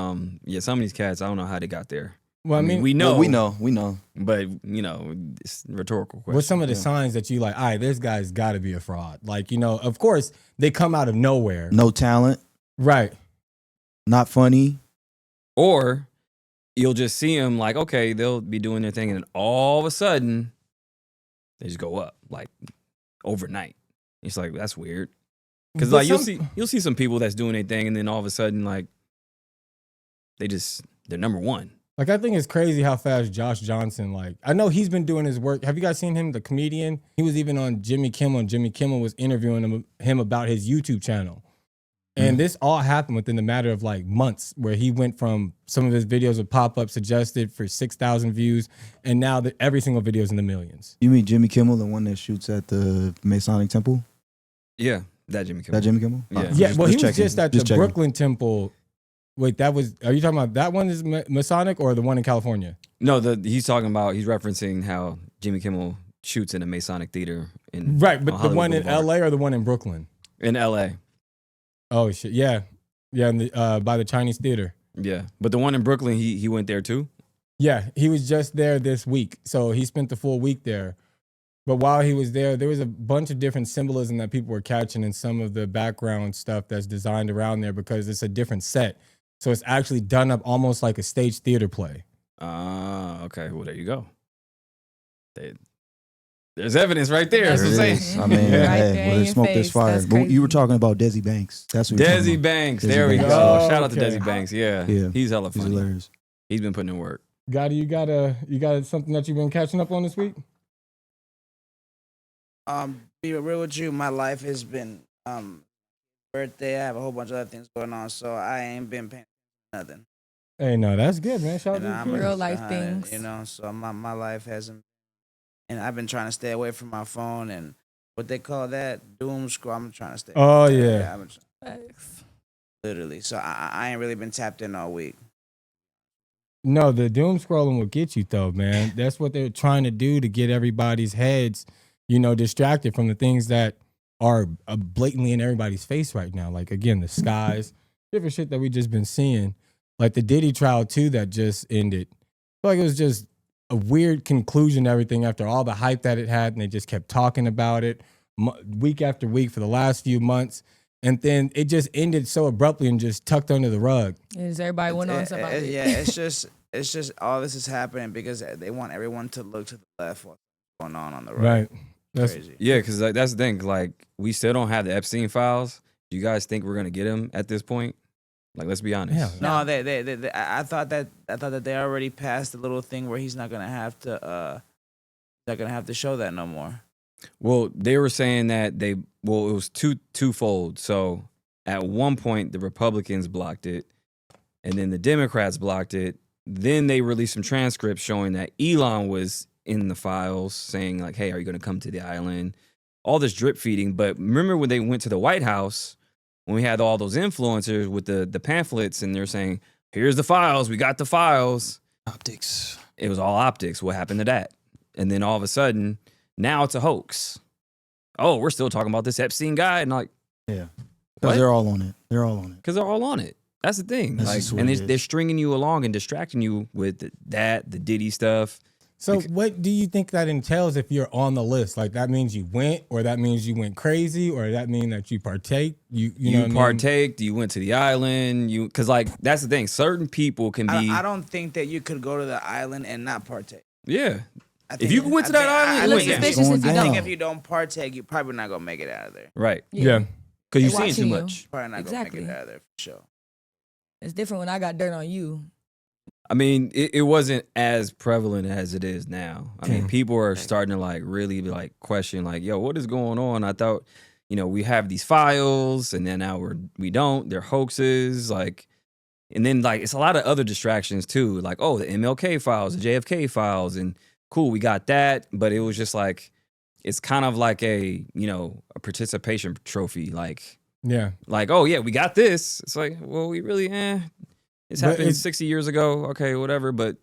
yeah, some of these cats, I don't know how they got there. Well, I mean, we know, Well, we know. but it's a rhetorical question. what's some of the signs that you like, all right, this guy's got to be a fraud? Like, of course, they come out of nowhere. No talent, Right. not funny. Or you'll just see them like, okay, they'll be doing their thing, and then all of a sudden, they just go up like overnight. It's like, that's weird. Because But like you'll see some people that's doing their thing, and then all of a sudden, like they're number one. Like, I think it's crazy how fast Josh Johnson, like, I know he's been doing his work. Have you guys seen him, the comedian? He was even on Jimmy Kimmel, and Jimmy Kimmel was interviewing him about his YouTube channel. And this all happened within the matter of like months, where he went from some of his videos would pop up suggested for 6,000 views, and now every single video is in the millions. You mean Jimmy Kimmel, the one that shoots at the Masonic Temple? Yeah, that Jimmy Kimmel. That Jimmy Kimmel? Yeah. Yeah, well, he was checking. just at the Brooklyn Temple. Wait, are you talking about that one is Masonic or the one in California? No, he's referencing how Jimmy Kimmel shoots in a Masonic theater in Right, but on the Hollywood one in Boulevard. LA or the one in Brooklyn? In LA. Oh shit, yeah, in the, by the Chinese theater. Yeah, but the one in Brooklyn, he went there too. Yeah, he was just there this week, so he spent the full week there. But while he was there was a bunch of different symbolism that people were catching in some of the background stuff that's designed around there, because it's a different set. So it's actually done up almost like a stage theater play. Okay. Well, there you go. There's evidence right there. That's what I'm There it saying. is. I mean, Right there hey, in where your smoke this face. fire. That's But you were crazy. talking about Desi Banks. That's what you're talking Desi about. Banks. Desi There we Banks. go. Oh, Shout out to okay. Desi Banks. Yeah. Yeah. He's hella He's funny. hilarious. He's been putting in work. Gotti, you got something that you've been catching up on this week? Be real with you, my life has been birthday. I have a whole bunch of other things going on, so I ain't been paying nothing. Hey, no, that's good, man. Shout out And to I'm you. Real just life behind it, things. So my life hasn't, and I've been trying to stay away from my phone and what they call that doom scroll. I'm trying to stay. Oh, yeah. I've been Facts. literally. So I ain't really been tapped in all week. No, the doom scrolling will get you though, man. That's what they're trying to do to get everybody's heads, distracted from the things that are blatantly in everybody's face right now. Like, again, the skies, different shit that we just been seeing. Like the Diddy Trial too that just ended. I feel like it was just a weird conclusion to everything after all the hype that it had, and they just kept talking about it week after week for the last few months. And then it just ended so abruptly and just tucked under the rug. Is everybody went on somebody? Yeah, it's just all this is happening because they want everyone to look to the left what's going on the right. Right. That's Crazy. Yeah, because that's the thing. Like, we still don't have the Epstein files. Do you guys think we're gonna get him at this point? Like, let's be honest. Yeah. No, they I thought that they already passed the little thing where he's not gonna have to show that no more. Well, they were saying that it was twofold. So at one point the Republicans blocked it, and then the Democrats blocked it. Then they released some transcripts showing that Elon was in the files, saying like, "Hey, are you going to come to the island?" All this drip feeding. But remember when they went to the White House, when we had all those influencers with the pamphlets, and they're saying, "Here's the files. We got the files." Optics. It was all optics. What happened to that? And then all of a sudden, now it's a hoax. Oh, we're still talking about this Epstein guy, and like, Yeah. What? Because they're all on it. They're all on it. because they're all on it. That's the thing. That's Like, just what and it is. they're stringing you along and distracting you with the Diddy stuff. So what do you think that entails if you're on the list? Like, that means you went, or that means you went crazy, or that mean that you partake? You know what I mean? Partaked. You went to the island. Because like that's the thing. Certain people can be. I don't think that you could go to the island and not partake. Yeah. I If you went to that island, I you think went if- suspicious if you I think don't. if you don't partake, you're probably not gonna make it out of there. Right. Yeah. Because you've They seen too watching you. much. Probably not Exactly. gonna make it out of there for sure. It's different when I got dirt on you. I mean, it wasn't as prevalent as it is now. I mean, people are starting to like really like question like, yo, what is going on? I thought, we have these files, and then now we don't. They're hoaxes. Like, and then like it's a lot of other distractions too. Like, oh, the MLK files, the JFK files, and cool, we got that. But it was just like, it's kind of like a participation trophy. Like, oh yeah, we got this. It's like, well, we really it's But happened it's- 60 years ago. Okay, whatever. But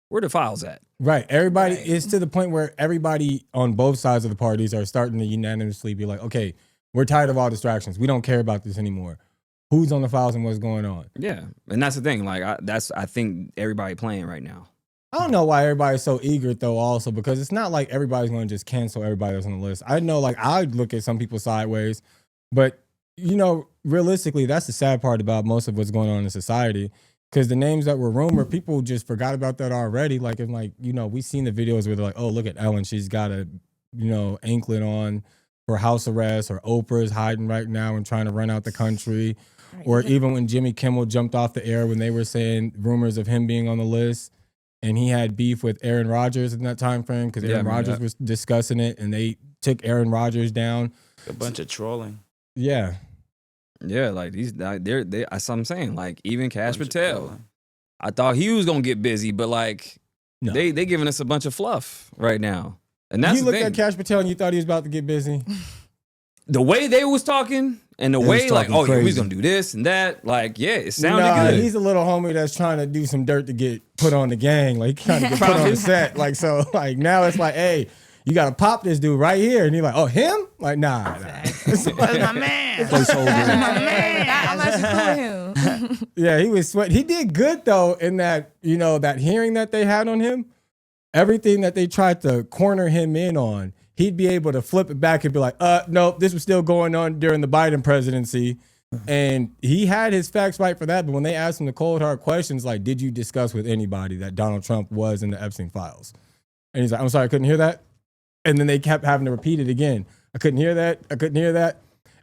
where the files at? Right. Everybody Right. is to the point where everybody on both sides of the parties are starting to unanimously be like, okay, we're tired of all distractions. We don't care about this anymore. who's on the files and what's going on. Yeah, and that's the thing. Like, I think everybody playing right now. I don't know why everybody's so eager though. Also, because it's not like everybody's going to just cancel everybody that's on the list. I know, like I'd look at some people sideways, but realistically, that's the sad part about most of what's going on in society. Because the names that were rumored, people just forgot about that already. Like, if we seen the videos where they're like, oh, look at Ellen, she's got a, anklet on for house arrest, or Oprah's hiding right now and trying to run out the country. Or even when Jimmy Kimmel jumped off the air when they were saying rumors of him being on the list, and he had beef with Aaron Rodgers in that time frame because Aaron Rodgers was discussing it, and they took Aaron Rodgers down. A bunch of trolling. Yeah. Yeah, like they're that's what I'm saying. Like even Cash Patel, I thought he was gonna get busy, but like they giving us a bunch of fluff right now, and that's you the looked thing. at Cash Patel and you thought he was about to get busy. The way they was talking and the way like, oh, yeah, we're gonna do this and that. Like, yeah, it sounded good. He's a little homie that's trying to do some dirt to get put on the gang. Like, trying to get put on the set. Like, so, like, now it's like, hey, you gotta pop this dude right here. And you're like, oh, him? Like, nah. That's my man. That's my man. I'm actually cool with him. Yeah, he was sweat. He did good though in that, that hearing that they had on him. Everything that they tried to corner him in on, he'd be able to flip it back and be like, nope, this was still going on during the Biden presidency. And he had his facts right for that. But when they asked him the cold hard questions, like, did you discuss with anybody that Donald Trump was in the Epstein files? And he's like, I'm sorry, I couldn't hear that. And then they kept having to repeat it again. I couldn't hear that. I couldn't hear that.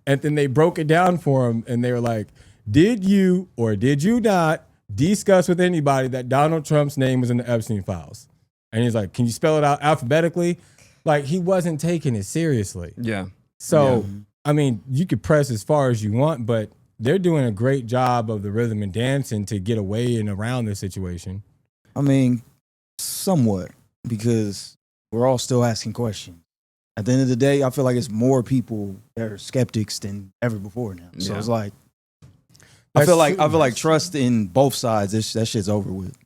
And then they broke it down for him. And they were like, did you or did you not discuss with anybody that Donald Trump's name was in the Epstein files? And he's like, can you spell it out alphabetically? Like, he wasn't taking it seriously. Yeah. So, I mean, you could press as far as you want, but they're doing a great job of the rhythm and dancing to get away and around this situation. I mean, somewhat, because we're all still asking questions. At the end of the day, I feel like it's more people that are skeptics than ever before now. So it's like, I feel like trust in both sides, that shit's over with.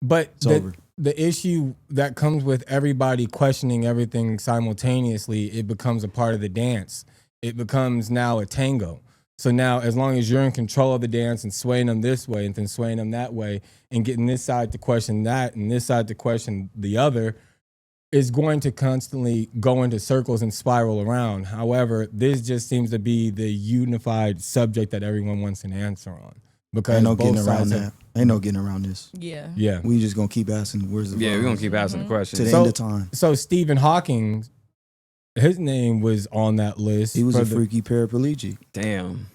But it's over. The issue that comes with everybody questioning everything simultaneously, it becomes a part of the dance. It becomes now a tango. So now, as long as you're in control of the dance and swaying them this way and then swaying them that way and getting this side to question that and this side to question the other, is going to constantly go into circles and spiral around. However, this just seems to be the unified subject that everyone wants an answer on. Because ain't no getting around that. Ain't no getting around this. Yeah. Yeah. We just gonna keep asking where's the we're gonna keep asking the questions to the end of time. So Stephen Hawking, his name was on that list. He was a freaky paraplegic. Damn.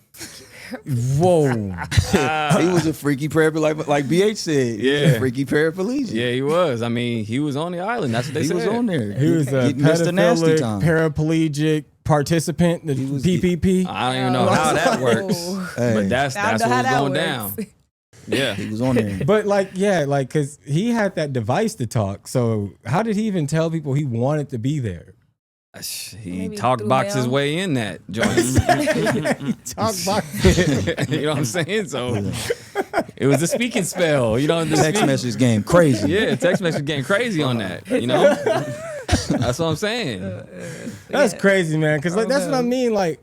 Whoa. He was a freaky paraplegic, like BH said. Yeah. He was a freaky paraplegic. Yeah, he was. I mean, he was on the island. That's what they said. He was on there. He was a pedophilic, paraplegic participant, the PPP. I don't even know how that works. But that's what was going down. Yeah. He was on there. But because he had that device to talk. So how did he even tell people he wanted to be there? He Maybe talked box his way in that joint. He talked box. You know what I'm saying? So it was a speaking spell. Text message game crazy. Yeah, text message game crazy on that. That's what I'm saying. That's crazy, man. Because that's what I mean. Like,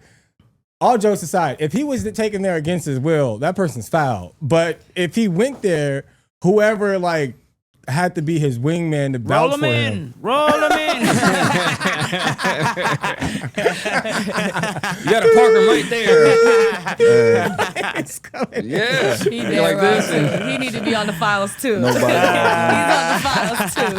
all jokes aside, if he was taken there against his will, that person's foul. But if he went there, whoever had to be his wingman to vouch for him. Roll him in. You gotta park him right there. Yeah. He did like this. He need to be on the files too. Nobody. He's on the files too.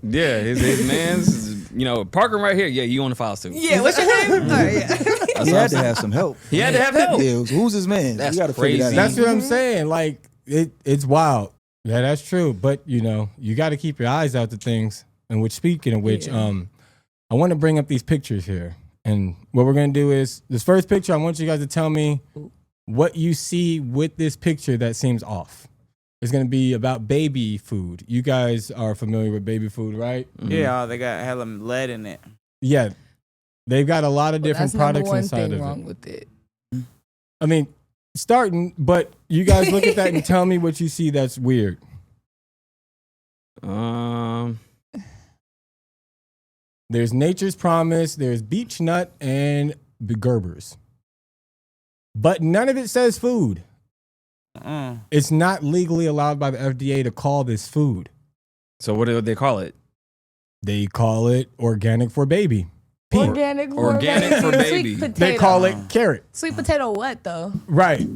Yeah, his man's, park him right here. Yeah, you on the files too. Yeah, what's your name? Oh, yeah. He had to have some help. He had to have help. Yeah, who's his man? That's you gotta crazy. figure that That's out. what I'm saying. Like, it's wild. Yeah, that's true. But, you got to keep your eyes out to things. And speaking of which, I want to bring up these pictures here. And what we're going to do is, this first picture, I want you guys to tell me what you see with this picture that seems off. It's going to be about baby food. You guys are familiar with baby food, right? Mm-hmm. Yeah, they got hella lead in it. Yeah. They've got a lot of different products inside of wrong it. with it. I mean, starting, but you guys look at that and tell me what you see that's weird. There's Nature's Promise, there's Beech Nut, and the Gerbers. but none of it says food. Mm. It's not legally allowed by the FDA to call this food. So what do they call it? They call it organic for baby. Organic for baby. Sweet potato. They call it carrot. Sweet potato what though? Right.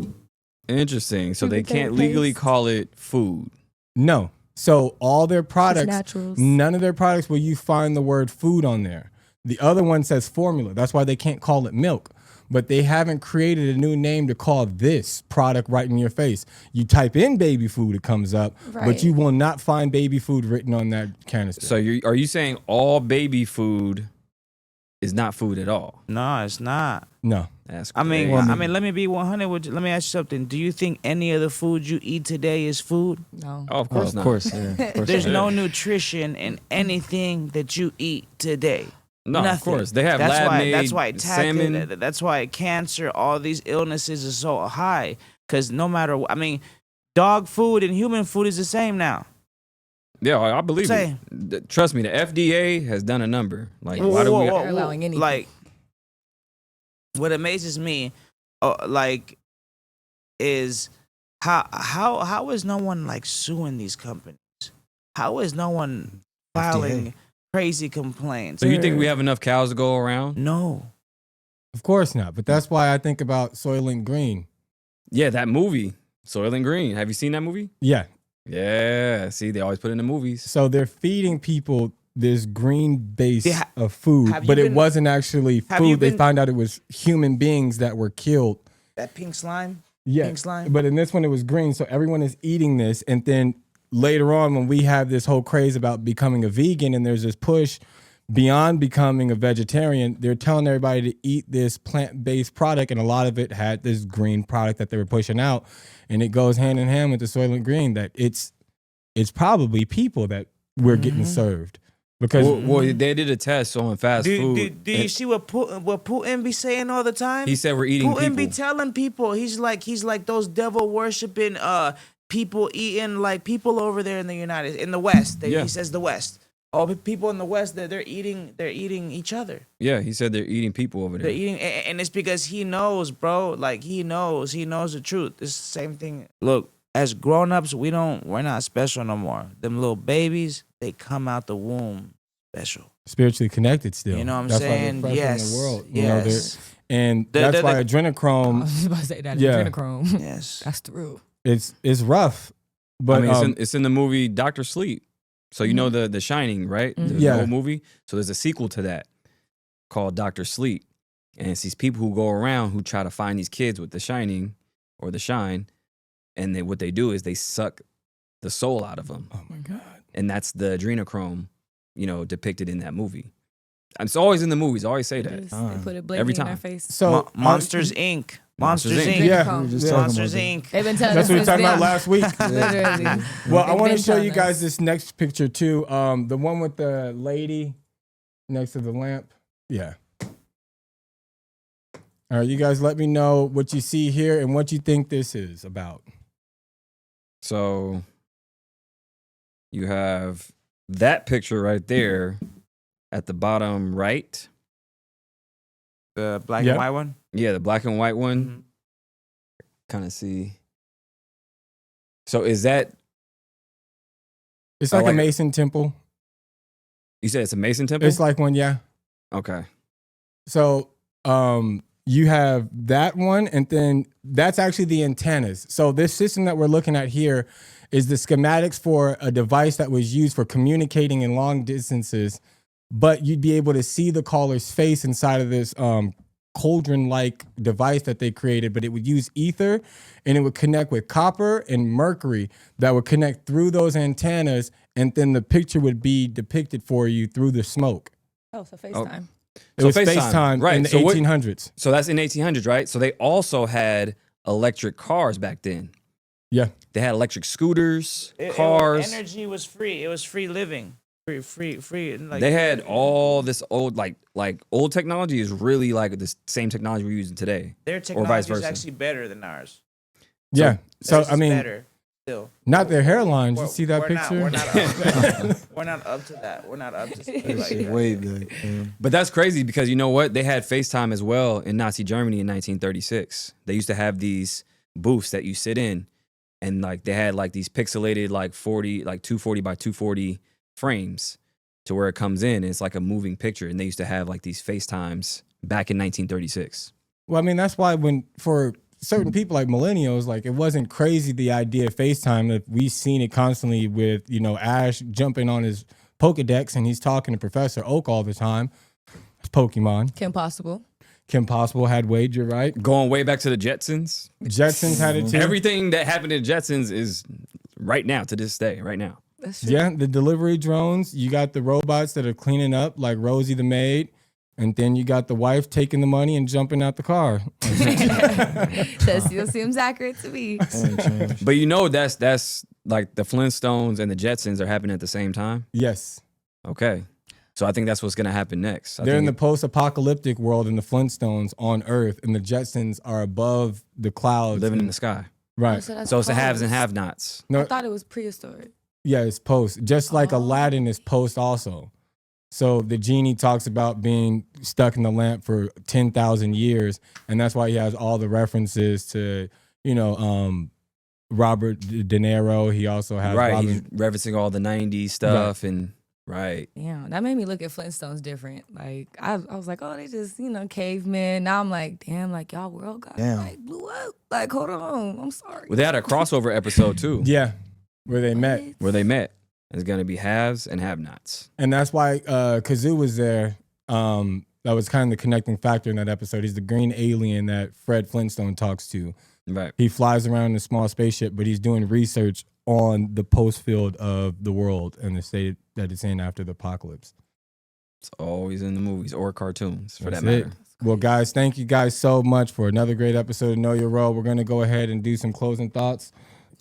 Interesting. So Sweet they potato can't legally paste. call it food. No. So all their products, naturals. none of their products will you find the word food on there. The other one says formula. That's why they can't call it milk. But they haven't created a new name to call this product right in your face. You type in baby food, it comes up, but Right. you will not find baby food written on that canister. So are you saying all baby food is not food at all? No, it's not. No. That's I mean, crazy. let me be 100 with you. Let me ask you something. Do you think any of the food you eat today is food? No. Oh, of Oh, course of not. course, yeah. Of course There's not. no nutrition in anything that you eat today. No, Nothing. of course. They have That's lab why. made That's why salmon. that's why cancer, all these illnesses are so high. Because no matter, I mean, dog food and human food is the same now. Yeah, I believe Say. it. Trust me, the FDA has done a number. Like, why do we? They're allowing anything. Like, what amazes me, like, is how is no one like suing these companies? How is no one filing crazy complaints? So you think we have enough cows to go around? No. Of course not. But that's why I think about Soylent Green. Yeah, that movie, Soylent Green. Have you seen that movie? Yeah. Yeah. See, they always put it in the movies. So they're feeding people this green base Yeah, of food, have you but it been- wasn't actually have you food. They been- found out it was human beings that were killed. That pink slime? Yeah. Pink slime? But in this one, it was green. So everyone is eating this. And then later on, when we have this whole craze about becoming a vegan and there's this push beyond becoming a vegetarian, they're telling everybody to eat this plant-based product. And a lot of it had this green product that they were pushing out. And it goes hand in hand with the Soylent Green that it's probably people that we're getting served. Because Well, they did a test on fast food. Do you and see what Putin be saying all the time? He said we're eating Putin be people. telling people he's like those devil worshiping people eating like people over there in the West. Yeah. He says the West. All the people in the West they're eating each other. Yeah, he said they're eating people over They're there. eating, and it's because he knows, bro. Like he knows the truth. It's the same thing. Look, as grown-ups, we're not special no more. Them little babies, they come out the womb special. spiritually connected still. You know what I'm that's saying? Why they're fresh Yes. in the world. Yes. And The- that's the- why the- I adrenochrome, was about to say that. Yeah. Adrenochrome. Yes. That's true. it's rough. But I mean, it's in the movie Doctor Sleep. So you know the Shining, right? The Yeah. whole movie. So there's a sequel to that called Doctor Sleep, and it's these people who go around who try to find these kids with the Shining or the Shine, and what they do is they suck the soul out of them, oh my God. and that's the adrenochrome, depicted in that movie. And it's always in the movies. I always say that. They put it blatantly Every in their time. face. So Monsters Inc. Monsters Monsters, Inc. Yeah, Adrenochrome. We were just yeah. talking Monsters about Inc. They've been telling That's us what we were since talking about then. last week. Literally. Well, I They've want to been show you telling guys us. this next picture too. The one with the lady next to the lamp. Yeah. All right, you guys let me know what you see here and what you think this is about. So you have that picture right there at the bottom right. The black Yeah. and white one. Yeah, the black and white one. Mhm. Kind of see. So is that, It's I like a like it. Mason temple. you said it's a Mason temple? It's like one, yeah. Okay. So you have that one, and then that's actually the antennas. So this system that we're looking at here is the schematics for a device that was used for communicating in long distances, but you'd be able to see the caller's face inside of this cauldron-like device that they created, but it would use ether, and it would connect with copper and mercury that would connect through those antennas, and then the picture would be depicted for you through the smoke. Oh, so FaceTime. It So was FaceTime, FaceTime right. in the So what- 1800s. So that's in 1800s, right? So they also had electric cars back then. Yeah. They had electric scooters, It- cars. energy was free. It was free living. Free. Like, They had all this old, like old technology is really like the same technology we're using today. their or vice technology is versa. actually better than ours. Yeah. So Theirs I is mean, better. still. Not their hairlines. You We're- see that we're not- picture? we're not up. We're not up to that. We're not up to speed like Shit that. way back. Man. But that's crazy because you know what? They had FaceTime as well in Nazi Germany in 1936. They used to have these booths that you sit in, and like they had like these pixelated like 240 by 240 frames to where it comes in. And it's like a moving picture, and they used to have like these FaceTimes back in 1936. Well, I mean, that's why for certain people like millennials, like it wasn't crazy the idea of FaceTime. If we've seen it constantly with, Ash jumping on his Pokedex and he's talking to Professor Oak all the time. It's Pokemon. Kim Possible. Kim Possible had Wager, right? Going way back to the Jetsons. Jetsons had it too. Everything that happened in Jetsons is right now to this day, right now. That's true. Yeah, the delivery drones. You got the robots that are cleaning up like Rosie the maid. And then you got the wife taking the money and jumping out the car. That still seems accurate to me. But you know that's like the Flintstones and the Jetsons are happening at the same time. Yes. Okay. So I think that's what's gonna happen next. They're in the post-apocalyptic world in the Flintstones on Earth, and the Jetsons are above the clouds. living in the sky. Right. that's So it's the haves and post. have-nots. No, I thought it was prehistoric. yeah, it's post. Just like Oh. Aladdin is post also. So the genie talks about being stuck in the lamp for 10,000 years, and that's why he has all the references to, Robert De Niro. He also has Right. Robin. He's referencing all the 90s stuff and right. Yeah, that made me look at Flintstones different. Like I was like, oh, they just cavemen. Now I'm like, damn, like y'all world got Damn. like blew up. Like hold on, I'm sorry. Well, they had a crossover episode too, Yeah, where they met. where they met. It's gonna be haves and have-nots. And that's why Kazoo was there. That was kind of the connecting factor in that episode. He's the green alien that Fred Flintstone talks to. Right. He flies around in a small spaceship, but he's doing research on the post field of the world and the state that it's in after the apocalypse. It's always in the movies or cartoons for That's that matter. it. Well, guys, thank you guys so much for another great episode of Know Your Role. We're going to go ahead and do some closing thoughts.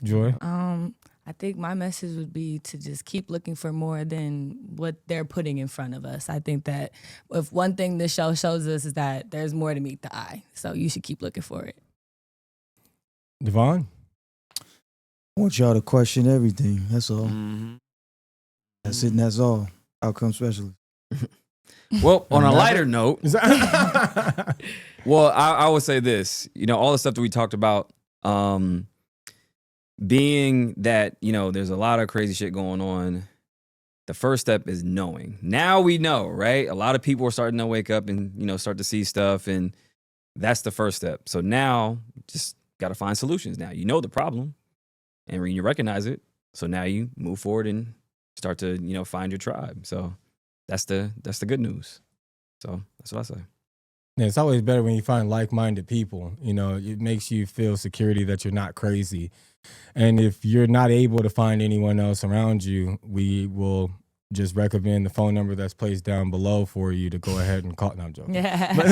Joy? I think my message would be to just keep looking for more than what they're putting in front of us. I think that if one thing this show shows us is that there's more to meet the eye. So you should keep looking for it. Devon? I want y'all to question everything. That's all. Mm-hmm. That's it and that's all. Outcome specialist. Well, on a lighter note, Is that- well, I would say this. All the stuff that we talked about, being that, there's a lot of crazy shit going on. The first step is knowing. Now we know, right? A lot of people are starting to wake up and, start to see stuff. And that's the first step. So now just got to find solutions. Now you know the problem and you recognize it. So now you move forward and start to, find your tribe. So that's the good news. So that's what I say. Yeah, it's always better when you find like-minded people. It makes you feel security that you're not crazy. And if you're not able to find anyone else around you, we will just recommend the phone number that's placed down below for you to go ahead and call. No, I'm joking. Yeah. But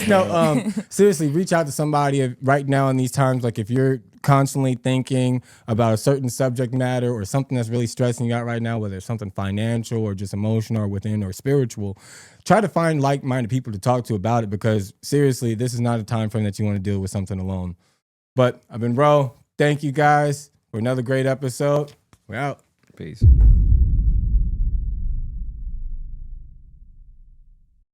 no, seriously, reach out to somebody right now in these times. Like if you're constantly thinking about a certain subject matter or something that's really stressing you out right now, whether it's something financial or just emotional or within or spiritual, try to find like-minded people to talk to about it, because seriously, this is not a time frame that you want to deal with something alone. But I've been Ro. Thank you guys for another great episode. We're out. Peace.